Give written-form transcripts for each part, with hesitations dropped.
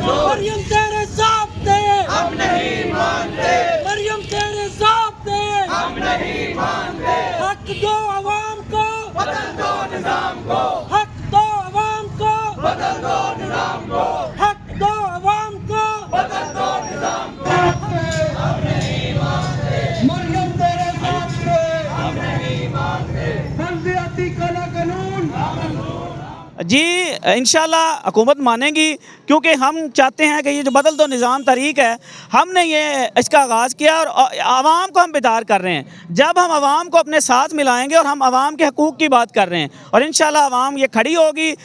मरियम तेरे ज़ाब्ते हम नहीं मानते, मरियम तेरे ज़ाब्ते हम नहीं मानते। हक दो अवाम को, बदल दो निज़ाम को, हक दो अवाम को, बदल दो निज़ाम को, हक दो अवाम को, बदल दो निज़ाम को। हम नहीं मानते, मरियम तेरे ज़ाब्ते हम नहीं मानते, बल्दियाती काला कानून। जी इंशाल्लाह हुकूमत मानेगी, क्योंकि हम चाहते हैं कि ये जो बदल दो निज़ाम तहरीक है, हमने ये इसका आगाज़ किया और आवाम को हम बेदार कर रहे हैं। जब हम आवाम को अपने साथ मिलाएंगे और हम आवाम के हकूक़ की बात कर रहे हैं और इंशाल्लाह आवाम ये खड़ी होगी।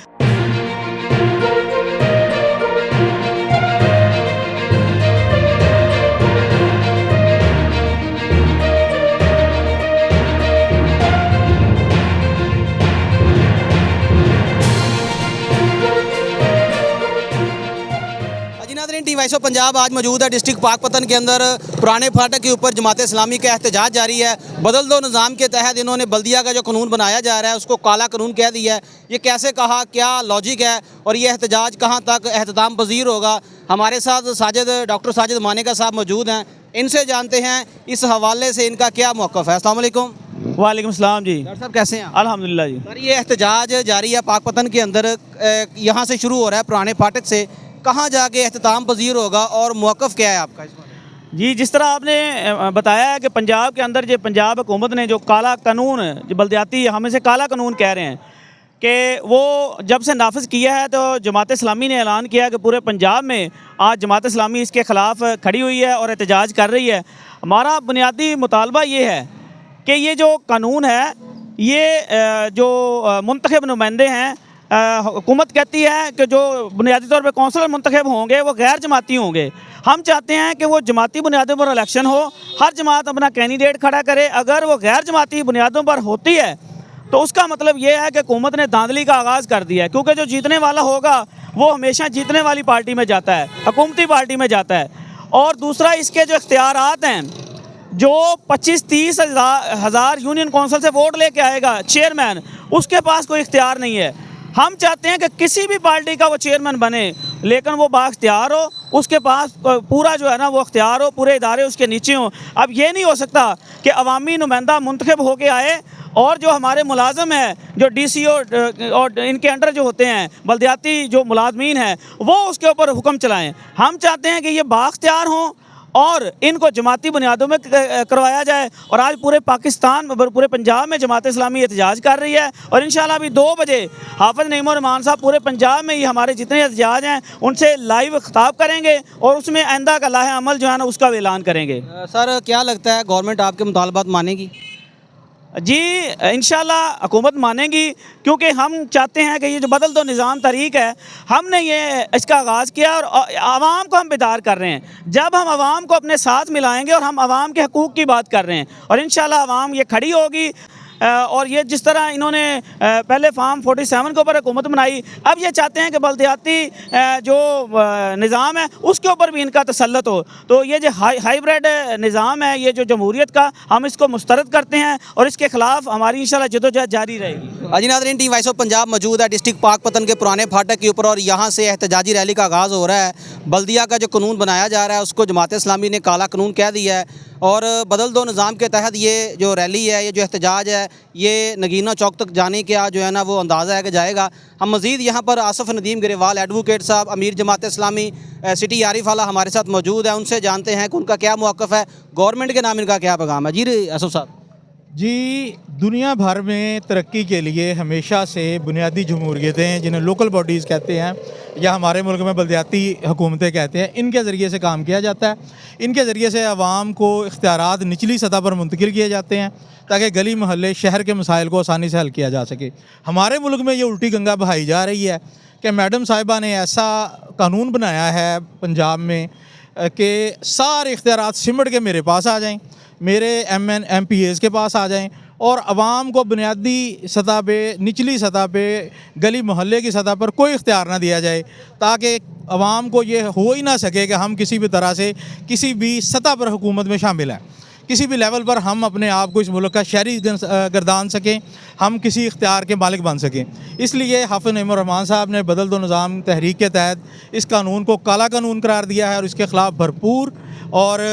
टी वॉइस ऑफ पंजाब आज मौजूद है डिस्ट्रिक्ट पाकपतन के अंदर। पुराने फाटक के ऊपर जमात इस्लामी का एहतजाज जारी है। बदल दो निज़ाम के तहत इन्होंने बल्दिया का जो कानून बनाया जा रहा है उसको काला कानून कह दिया है। ये कैसे कहा, क्या लॉजिक है और ये एहतजाज कहाँ तक एहतमाम पजीर होगा? हमारे साथ डॉक्टर साजिद मानेका साहब मौजूद हैं, इनसे जानते हैं इस हवाले से इनका क्या मौक़िफ़ है। अस्सलाम वालेकुम। वालेकुम सलाम जी। डॉक्टर साहब कैसे हैं? अल्हम्दुलिल्लाह जी। सर ये एहतजाज जारी है पाकपतन के अंदर, यहाँ से शुरू हो रहा है पुराने फाटक से, कहाँ जाके एहतमाम पजीर होगा और मौक़िफ़ क्या है आपका इस बारे? जी जिस तरह आपने बताया है कि पंजाब के अंदर जो पंजाब हुकूमत ने जो काला कानून, जो बल्दियाती हम इसे काला कानून कह रहे हैं, कि वो जब से नाफिज किया है तो जमात इस्लामी ने ऐलान किया कि पूरे पंजाब में आज जमात इस्लामी इसके ख़िलाफ़ खड़ी हुई है और एहतजाज कर रही है। हमारा बुनियादी मुतालबा ये है कि ये जो कानून है, ये जो मुंतखब नुमाइंदे हैं, हुकूमत कहती है कि जो बुनियादी तौर पर कौंसलर मुंतखब होंगे वो गैर जमाती होंगे। हम चाहते हैं कि वो जमाती बुनियादों पर इलेक्शन हो, हर जमात अपना कैंडिडेट खड़ा करे। अगर वो गैर जमाती बुनियादों पर होती है तो उसका मतलब ये है कि हुकूमत ने धांधली का आगाज़ कर दिया है, क्योंकि जो जीतने वाला होगा वो हमेशा जीतने वाली पार्टी में जाता है, हुकूमती पार्टी में जाता है। और दूसरा, इसके जो इख्तियारात हैं, जो 25-30 हज़ार यूनियन कौंसिल से वोट लेके आएगा चेयरमैन, उसके पास कोई इख्तियार नहीं है। हम चाहते हैं कि किसी भी पार्टी का वो चेयरमैन बने, लेकिन वो बाख्तियार हो, उसके पास पूरा जो है ना वो इख्तियार हो, पूरे इदारे उसके नीचे हों। अब ये नहीं हो सकता कि अवामी नुमाइंदा मुंतखब होके आए और जो हमारे मुलाजम हैं, जो DC और इनके अंडर जो होते हैं बल्दियाती जो मुलाजमीन हैं, वो उसके ऊपर हुक्म चलाएँ। हम चाहते हैं कि ये बाख्तियार हों और इनको जमाती बुनियादों में करवाया जाए। और आज पूरे पाकिस्तान, पूरे पंजाब में जमात इस्लामी एहतजाज कर रही है और इंशाल्लाह अभी 2 बजे हाफिज़ नईम रहमान साहब पूरे पंजाब में ही हमारे जितने एहतजाज हैं उनसे लाइव खिताब करेंगे और उसमें आइंदा का लाहे अमल जो है ना उसका ऐलान करेंगे। सर क्या लगता है गवर्नमेंट आपके मुतालबात मानेगी? जी इंशाल्लाह हुकूमत मानेगी, क्योंकि हम चाहते हैं कि ये जो बदल दो निज़ाम तहरीक है, हमने ये इसका आगाज़ किया और आवाम को हम बेदार कर रहे हैं। जब हम आवाम को अपने साथ मिलाएंगे और हम आवाम के हकूक़ की बात कर रहे हैं और इंशाल्लाह आवाम ये खड़ी होगी। और ये जिस तरह इन्होंने पहले फार्म 47 के ऊपर हुकूमत बनाई, अब ये चाहते हैं कि बल्दियाती जो निज़ाम है उसके ऊपर भी इनका तसल्लुत हो। तो ये जो हाइब्रिड निज़ाम है, ये जो जमहूरियत का, हम इसको मुस्तरद करते हैं और इसके ख़िलाफ़ हमारी इंशाल्लाह जदोजहद जारी रहेगी। अजी नाज़रीन, टी वॉइस ऑफ पंजाब मौजूद है डिस्ट्रिक्ट पाकपतन के पुराने फाटक के ऊपर और यहाँ से एहतजाजी रैली का आगाज़ हो रहा है। बल्दिया का जो कानून बनाया जा रहा है उसको जमात इस्लामी ने काला कानून कह दिया है और बदल दो निज़ाम के तहत ये जो रैली है, ये जो एहतजाज है, ये नगीना चौक तक जाने का जो है ना वो अंदाज़ा है कि जाएगा। हम मज़ीद यहाँ पर आसफ़ नदीम ग्रेवाल एडवोकेट साहब, अमीर जमात इस्लामी सिटी आरिफ वाला हमारे साथ मौजूद है, उनसे जानते हैं कि उनका क्या मौक़िफ़ है, गवर्नमेंट के नाम इनका क्या पैगाम है। जी आसफ़ साहब। जी दुनिया भर में तरक्की के लिए हमेशा से बुनियादी जमहूरियतें, जिन्हें लोकल बॉडीज़ कहते हैं या हमारे मुल्क में बल्दियाती हुकूमतें कहते हैं, इनके ज़रिए से काम किया जाता है। इनके ज़रिए से आवाम को इख्तियारात निचली सतह पर मुंतकिल किए जाते हैं ताकि गली मोहल्ले शहर के मसाइल को आसानी से हल किया जा सके। हमारे मुल्क में ये उल्टी गंगा बहाई जा रही है कि मैडम साहिबा ने ऐसा कानून बनाया है पंजाब में कि सारे इख्तियारात सिमट के मेरे पास आ जाएँ, मेरे MPs के पास आ जाएं और आवाम को बुनियादी सतह पे, निचली सतह पे, गली मोहल्ले की सतह पर कोई इख्तियार ना दिया जाए, ताकि आवाम को ये हो ही ना सके कि हम किसी भी तरह से किसी भी सतह पर हुकूमत में शामिल हैं। किसी भी लेवल पर हम अपने आप को इस मुल्क का शहरी गर्दान सकें, हम किसी इख्तियार के मालिक बन सकें। इसलिए हाफिज़ नईमुर रहमान साहब ने बदल दो निज़ाम तहरीक के तहत इस कानून को काला कानून करार दिया है और इसके ख़िलाफ़ भरपूर और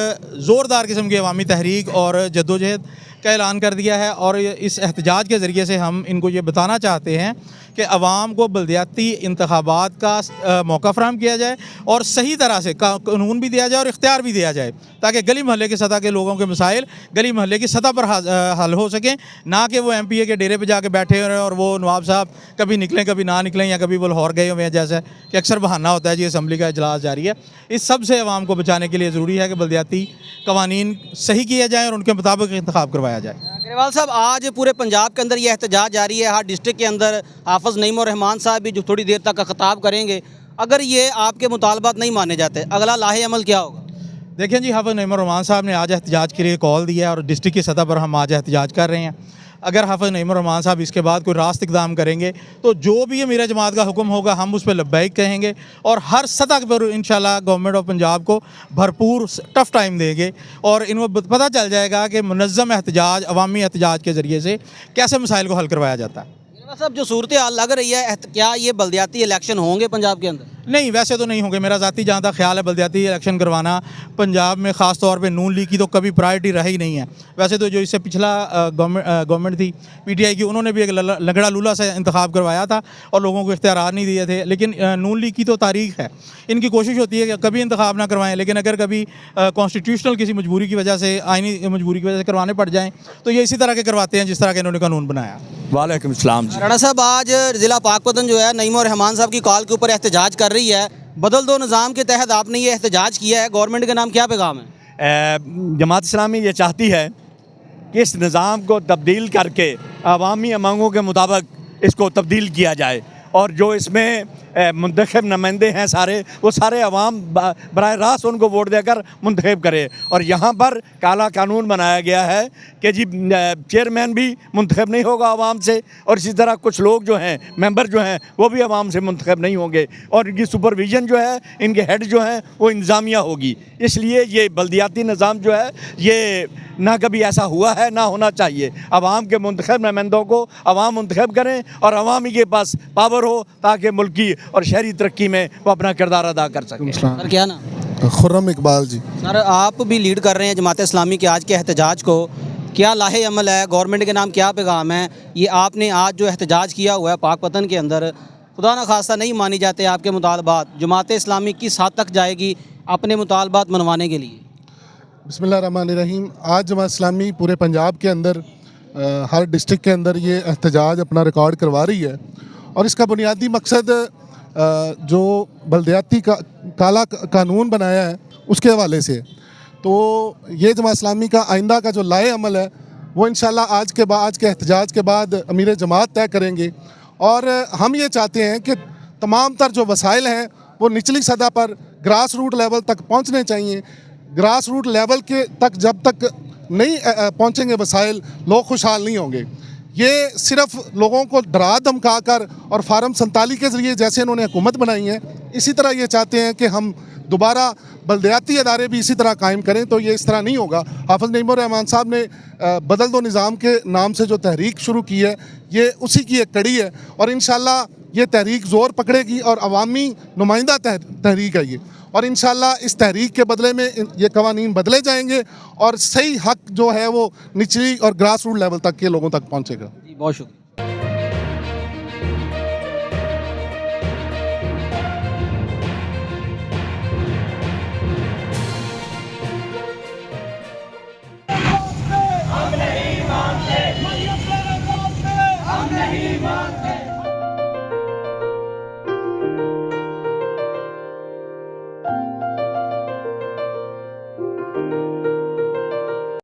ज़ोरदार किस्म की अवामी तहरीक और जद्दोजहद का ऐलान कर दिया है। और इस एहतजाज के ज़रिए से हम इनको ये बताना चाहते हैं कि अवाम को बल्दियाती इंतखाबात का मौका फराहम किया जाए और सही तरह से कानून भी दिया जाए और इख्तियार भी दिया जाए, ताकि गली महल्ले की सतह के लोगों के मसाइल गली महल्ले की सतह पर हल हो सकें, ना कि वो MPA के डेरे पे जाके बैठे हैं और वो नवाब साहब कभी निकलें कभी ना निकलें या कभी वो लाहौर गए हुए हैं, जैसे कि अक्सर बहाना होता है जी असम्बली का इजलास जारी है। इस सब से अवाम को बचाने के लिए ज़रूरी है कि बल्दियाती कवानीन सही किए जाएँ और उनके मुताबिक इंतखाब करवाया जाए। अग्रवाल साहब, आज पूरे पंजाब के अंदर ये एहतजाज जारी है। हर डिस्ट्रिक्ट के अंदर हाफिज़ नईमुर रहमान साहब भी जो थोड़ी देर तक खिताब करेंगे। अगर ये आपके मुतालबात नहीं माने जाते, अगला लाहे अमल क्या होगा? देखें जी, हाफिज़ नईमुर रहमान साहब ने आज एहतजाज के लिए कॉल दिया है और डिस्ट्रिक्ट की सतह पर हम आज एहतजाज कर रहे हैं। अगर हाफिज़ नईमुर रहमान साहब इसके बाद कोई रास्त इक़दाम करेंगे तो जो भी अमीर जमात का हुक्म होगा हम उस पर लब्बैक कहेंगे और हर सतह पर इंशाल्लाह गवर्नमेंट ऑफ पंजाब को भरपूर टफ़ टाइम देंगे और इनको पता चल जाएगा कि मुनज़्ज़म एहतजाज, अवामी एहतजाज के ज़रिए से कैसे मसाइल को हल करवाया जाता है। साहब, जो सूरत हाल लग रही है, क्या ये बल्दियाती इलेक्शन होंगे पंजाब के अंदर? नहीं, वैसे तो नहीं होंगे। मेरा ज़ाती जहाँ तक ख्याल है बल्दियाती इलेक्शन करवाना पंजाब में ख़ास तौर पे नून लीग की तो कभी प्रायोरिटी रही ही नहीं है। वैसे तो जो इससे पिछला गवर्नमेंट थी PTI की, उन्होंने भी एक लगड़ा लूला से इंतखाब करवाया था और लोगों को इख्तियार नहीं दिए थे। लेकिन नून लीग की तो तारीख है, इनकी कोशिश होती है कि कभी इंतखाब ना करवाएं, लेकिन अगर कभी कॉन्स्टिट्यूशनल किसी मजबूरी की वजह से, आइनी मजबूरी की वजह से करवाने पड़ जाएँ तो ये इसी तरह के करवाते हैं जिस तरह के इन्होंने कानून बनाया। वालेकुम सलाम जी। राणा साहब, आज ज़िला पाकपतन जो है नईमुर रहमान साहब की कॉल के ऊपर एहतजाज कर रही है। बदल दो निज़ाम के तहत आपने ये एहतजाज किया है, गवर्नमेंट के नाम क्या पैगाम है? जमात इस्लामी ये चाहती है कि इस निज़ाम को तब्दील करके अवामी मांगों के मुताबिक इसको तब्दील किया जाए और जो इसमें मुंतखब नुमाइंदे हैं सारे, वो सारे अवाम बराह रास्त उनको वोट देकर मुंतखब करे। और यहाँ पर काला कानून बनाया गया है कि जी चेयरमैन भी मुंतखब नहीं होगा अवाम से और इसी तरह कुछ लोग जो हैं, मेंबर जो हैं, वो भी अवाम से मुंतखब नहीं होंगे और इनकी सुपरविजन जो है, इनके हेड जो हैं वो इंतज़ामिया होगी। इसलिए ये बल्दियाती निज़ाम जो है ये ना कभी ऐसा हुआ है ना होना चाहिए। अवाम के मुंतखब नुमाइंदों को अवाम मुंतखब करें और अवामी के पास पावर हो ताकि मुल्क की और शहरी तरक्की में वो अपना किरदार अदा कर सकें। सर, क्या ना? खुर्रम इकबाल जी। सर, आप भी लीड कर रहे हैं जमात इस्लामी के आज के एहतजाज को, क्या लाहे अमल है, गवर्नमेंट के नाम क्या पैगाम है? ये आपने आज जो एहतजाज किया हुआ है पाकपतन के अंदर, खुदा न खास्ता नहीं मानी जाते आपके मुतालबात, जमात इस्लामी किस हद तक जाएगी अपने मुतालबात मनवाने के लिए? बिस्मिल्लाहिर्रहमानिर्रहीम। आज जमात इस्लामी पूरे पंजाब के अंदर हर डिस्ट्रिक्ट के अंदर ये एहतजाज अपना रिकॉर्ड करवा रही है और इसका बुनियादी मकसद जो बल्दियाती काला कानून बनाया है उसके हवाले से। तो ये जमात इस्लामी का आइंदा का जो लाए अमल है वो इंशाल्लाह आज के एहतजाज के बाद अमीर जमात तय करेंगे और हम ये चाहते हैं कि तमाम तर जो वसाइल हैं वो निचली सतह पर ग्रास रूट लेवल तक पहुँचने चाहिए। ग्रास रूट लेवल के तक जब तक नहीं पहुँचेंगे वसाइल, लोग खुशहाल नहीं होंगे। ये सिर्फ लोगों को डरा धमका कर और फार्म 47 के ज़रिए जैसे इन्होंने हुकूमत बनाई है, इसी तरह ये चाहते हैं कि हम दोबारा बल्दियाती अदारे भी इसी तरह कायम करें, तो ये इस तरह नहीं होगा। हाफिज़ नईमुर रहमान साहब ने बदल दो निज़ाम के नाम से जो तहरीक शुरू की है, ये उसी की एक कड़ी है और इंशाल्लाह ये तहरीक ज़ोर पकड़ेगी और अवामी नुमाइंदा तहरीक है ये, और इंशाल्लाह इस तहरीक के बदले में ये कवानीन बदले जाएंगे और सही हक जो है वो निचली और ग्रास रूट लेवल तक के लोगों तक पहुँचेगा। बहुत शुक्रिया।